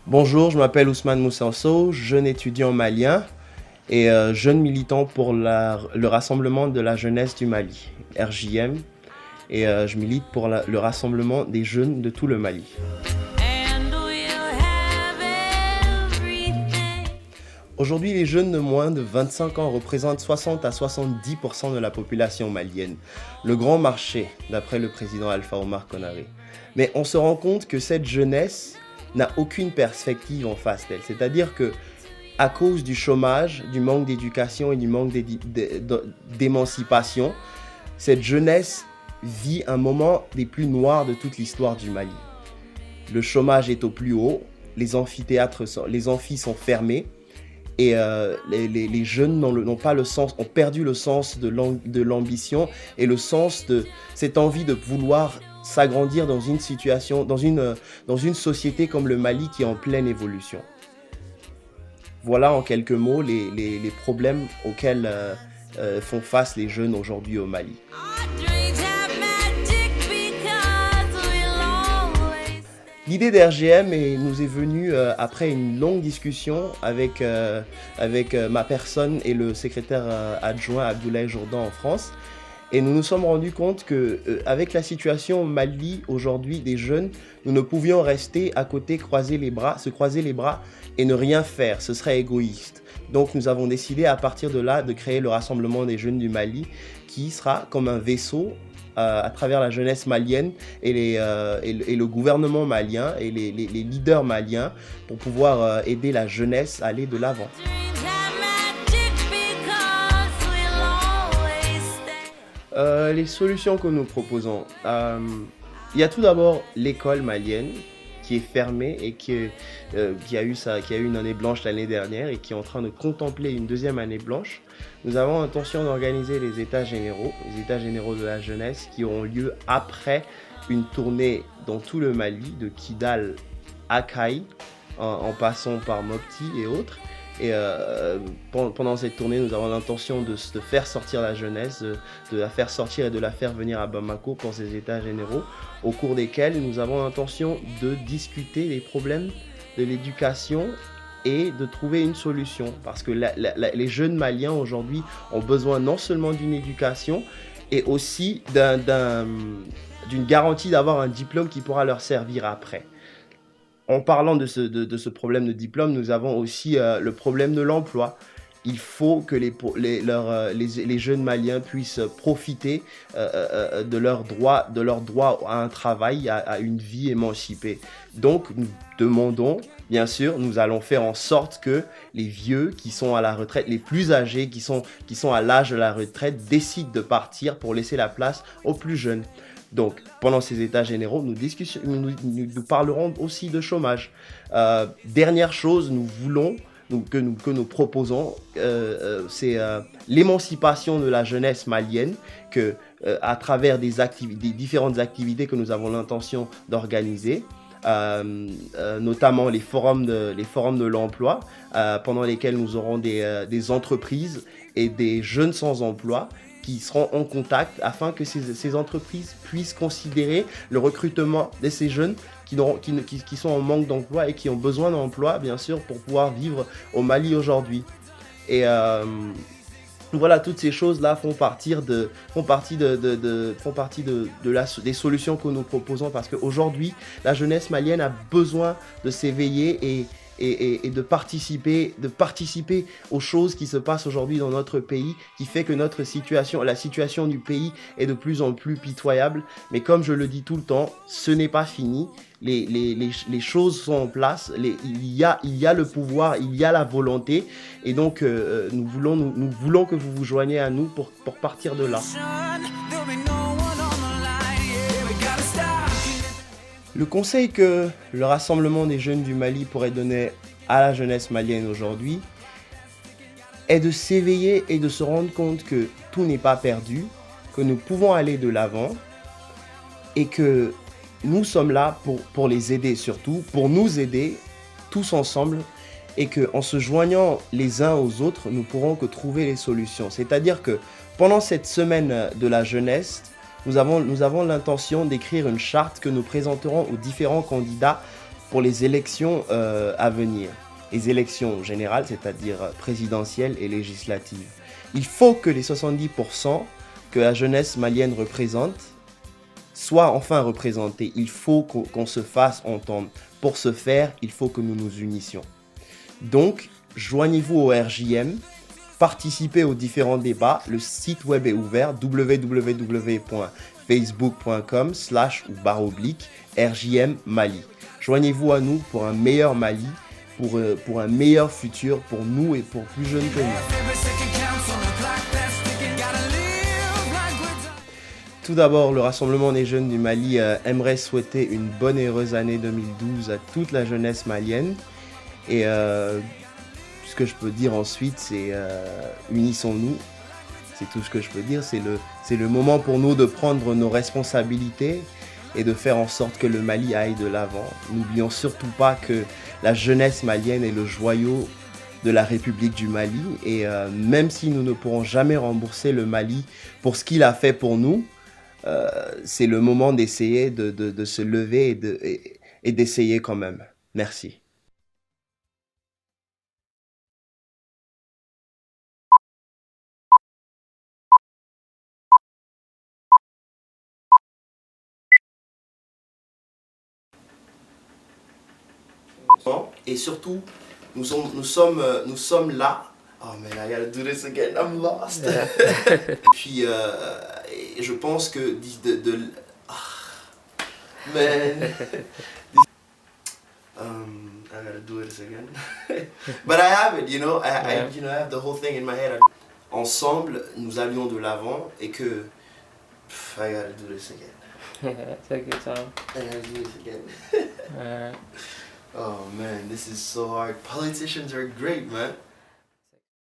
Bonjour, je m'appelle Ousmane Moussanso, jeune étudiant malien et jeune militant pour le Rassemblement de la jeunesse du Mali, RJM, et je milite pour le rassemblement des jeunes de tout le Mali. Aujourd'hui, les jeunes de moins de 25 ans représentent 60 à 70% de la population malienne, le grand marché, d'après le président Alpha Omar Konaré. Mais on se rend compte que cette jeunesse n'a aucune perspective en face d'elle. C'est-à-dire que, à cause du chômage, du manque d'éducation et du manque d'émancipation, cette jeunesse vit un moment des plus noirs de toute l'histoire du Mali. Le chômage est au plus haut, les amphis sont fermés, et les jeunes n'ont pas le sens, ont perdu le sens de l'ambition et le sens de cette envie de vouloir s'agrandir dans une situation, dans une société comme le Mali qui est en pleine évolution. Voilà en quelques mots les problèmes auxquels font face les jeunes aujourd'hui au Mali. L'idée d'RGM nous est venue après une longue discussion avec ma personne et le secrétaire adjoint Abdoulaye Jourdan en France. Et nous nous sommes rendus compte qu'avec la situation au Mali aujourd'hui des jeunes, nous ne pouvions rester à côté, se croiser les bras et ne rien faire. Ce serait égoïste. Donc nous avons décidé à partir de là de créer le Rassemblement des jeunes du Mali qui sera comme un vaisseau à travers la jeunesse malienne et le gouvernement malien et les leaders maliens pour pouvoir aider la jeunesse à aller de l'avant. Les solutions que nous proposons, il y a tout d'abord l'école malienne qui est fermée et qui a eu une année blanche l'année dernière et qui est en train de contempler une deuxième année blanche. Nous avons l'intention d'organiser les états généraux de la jeunesse qui auront lieu après une tournée dans tout le Mali, de Kidal à Kaï, en passant par Mopti et autres. Et pendant cette tournée, nous avons l'intention de faire sortir la jeunesse, de la faire sortir et de la faire venir à Bamako pour ces états généraux, au cours desquels nous avons l'intention de discuter des problèmes de l'éducation et de trouver une solution. Parce que les jeunes Maliens aujourd'hui ont besoin non seulement d'une éducation, et aussi d'une garantie d'avoir un diplôme qui pourra leur servir après. En parlant de ce problème de diplôme, nous avons aussi le problème de l'emploi. Il faut que les jeunes Maliens puissent profiter de leur droit à un travail, à une vie émancipée. Donc, nous demandons, bien sûr, nous allons faire en sorte que les vieux qui sont à la retraite, les plus âgés qui sont à l'âge de la retraite, décident de partir pour laisser la place aux plus jeunes. Donc, pendant ces états généraux, nous parlerons aussi de chômage. Dernière chose, que nous proposons, c'est l'émancipation de la jeunesse malienne, à travers des différentes activités que nous avons l'intention d'organiser. Notamment les forums de l'emploi, pendant lesquels nous aurons des entreprises et des jeunes sans emploi qui seront en contact afin que ces entreprises puissent considérer le recrutement de ces jeunes qui sont en manque d'emploi et qui ont besoin d'emploi, bien sûr, pour pouvoir vivre au Mali aujourd'hui. Et voilà, toutes ces choses-là font partie des solutions que nous proposons, parce qu'aujourd'hui, la jeunesse malienne a besoin de s'éveiller et de participer aux choses qui se passent aujourd'hui dans notre pays, qui fait que la situation du pays est de plus en plus pitoyable. Mais comme je le dis tout le temps, ce n'est pas fini. Les choses sont en place, il y a le pouvoir, il y a la volonté, et donc nous voulons que vous vous joigniez à nous pour partir de là. Le conseil que le Rassemblement des jeunes du Mali pourrait donner à la jeunesse malienne aujourd'hui est de s'éveiller et de se rendre compte que tout n'est pas perdu, que nous pouvons aller de l'avant et que nous sommes là pour les aider, surtout pour nous aider tous ensemble, et qu'en se joignant les uns aux autres, nous pourrons que trouver les solutions. C'est-à-dire que pendant cette semaine de la jeunesse, nous avons l'intention d'écrire une charte que nous présenterons aux différents candidats pour les élections à venir. Les élections générales, c'est-à-dire présidentielles et législatives. Il faut que les 70% que la jeunesse malienne représente soient enfin représentés. Il faut qu'on se fasse entendre. Pour ce faire, il faut que nous nous unissions. Donc, joignez-vous au RJM, participez aux différents débats. Le site web est ouvert www.facebook.com/RJM Mali. Joignez-vous à nous pour un meilleur Mali, pour un meilleur futur pour nous et pour plus jeunes que nous. Tout d'abord, le Rassemblement des jeunes du Mali aimerait souhaiter une bonne et heureuse année 2012 à toute la jeunesse malienne. Et ce que je peux dire ensuite, c'est unissons-nous. C'est tout ce que je peux dire. C'est le moment pour nous de prendre nos responsabilités et de faire en sorte que le Mali aille de l'avant. N'oublions surtout pas que la jeunesse malienne est le joyau de la République du Mali. Et même si nous ne pourrons jamais rembourser le Mali pour ce qu'il a fait pour nous, c'est le moment d'essayer de se lever et d'essayer quand même. Merci. Et surtout, nous sommes là. Oh man, I gotta do this again, I'm lost. Yeah. Et puis, je pense que man. I gotta do this again. But I have it, you know. I have the whole thing in my head. Ensemble, nous allions de l'avant et que I gotta do this again. Take your time. I gotta do this again. Alright. Oh man, this is so hard. Politicians are great, man.